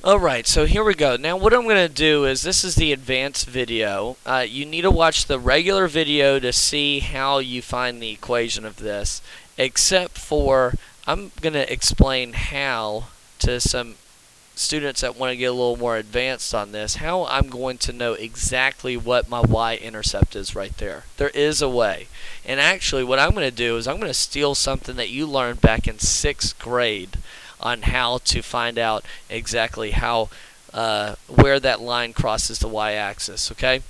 Alright, so here we go. Now what I'm going to do is, this is the advanced video. You need to watch the regular video to see how you find the equation of this, except for I'm going to explain how to some students that want to get a little more advanced on this, how I'm going to know exactly what my y-intercept is right there. There is a way. And actually what I'm going to do is I'm going to steal something that you learned back in 6th grade on how to find out exactly how where that line crosses the y-axis, okay?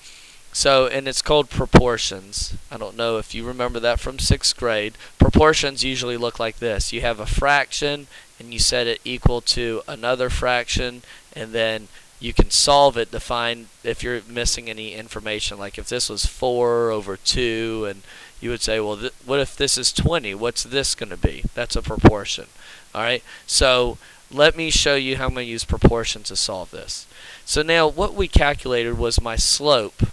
So, and it's called proportions. I don't know if you remember that from 6th grade. Proportions usually look like this. You have a fraction and you set it equal to another fraction, and then you can solve it to find if you're missing any information. Like if this was 4 over 2, and you would say, well, what if this is 20? What's this going to be? That's a proportion. Alright, so let me show you how I'm going to use proportion to solve this. So now what we calculated was my slope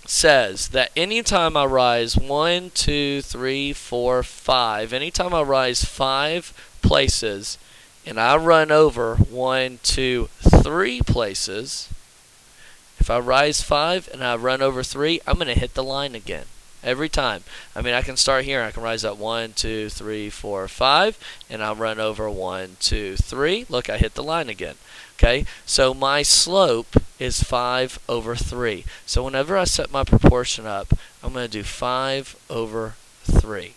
says that anytime I rise 1, 2, 3, 4, 5, anytime I rise 5 places and I run over 1, 2, 3 places, if I rise 5 and I run over 3, I'm going to hit the line again. Every time. I mean, I can start here. I can rise up 1, 2, 3, 4, 5, and I'll run over 1, 2, 3. Look, I hit the line again. Okay, so my slope is 5 over 3. So whenever I set my proportion up, I'm going to do 5 over 3.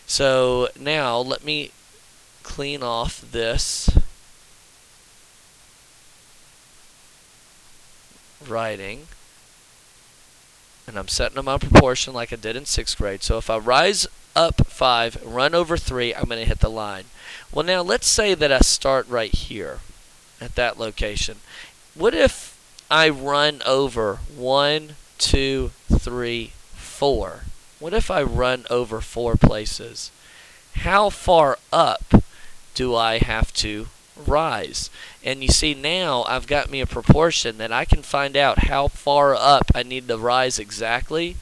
So now let me clean off this writing. And I'm setting them on proportion like I did in 6th grade. So if I rise up 5, run over 3, I'm going to hit the line. Well, now let's say that I start right here at that location. What if I run over 1, 2, 3, 4? What if I run over 4 places? How far up do I have to rise? And you see, now I've got me a proportion that I can find out how far up I need to rise exactly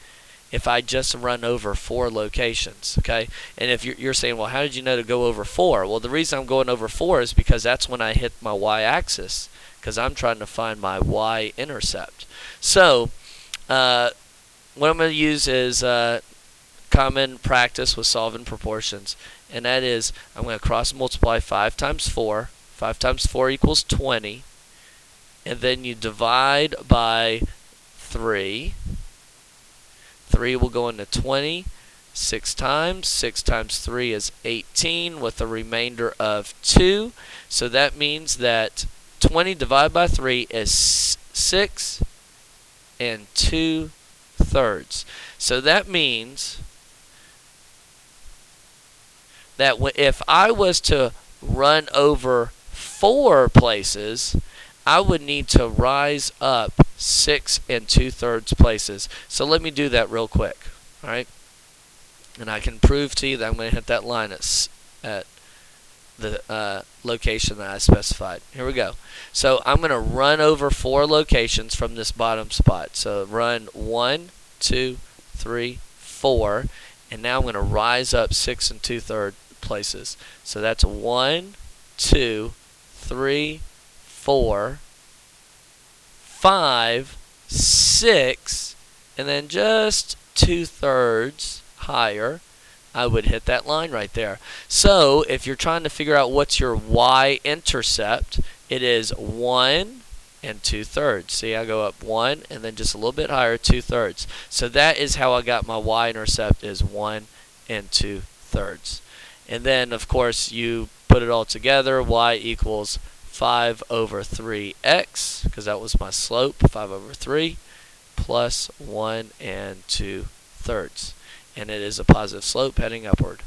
if I just run over 4 locations, okay? And if you're saying, well, how did you know to go over 4? Well, the reason I'm going over 4 is because that's when I hit my y-axis, because I'm trying to find my y-intercept. So what I'm going to use is common practice with solving proportions, and that is I'm going to cross multiply 5 times 4. 5 times 4 equals 20. And then you divide by 3. 3 will go into 20 6 times. 6 times 3 is 18 with a remainder of 2. So that means that 20 divided by 3 is 6 2/3. So that means that if I was to run over 4 places, I would need to rise up 6 2/3 places. So let me do that real quick. All right, and I can prove to you that I'm going to hit that line at the location that I specified. Here we go. So I'm going to run over 4 locations from this bottom spot. So run 1, 2, 3, 4, and now I'm going to rise up 6 2/3 places. So that's 1, 2, 3, 4, 5, 6, and then just 2/3 higher, I would hit that line right there. So if you're trying to figure out what's your y-intercept, it is 1 2/3. See, I go up 1 and then just a little bit higher, 2/3. So that is how I got my y-intercept, is 1 2/3. And then, of course, you put it all together. Y equals 5 over 3x, because that was my slope, 5 over 3, plus 1 2/3. And it is a positive slope heading upward.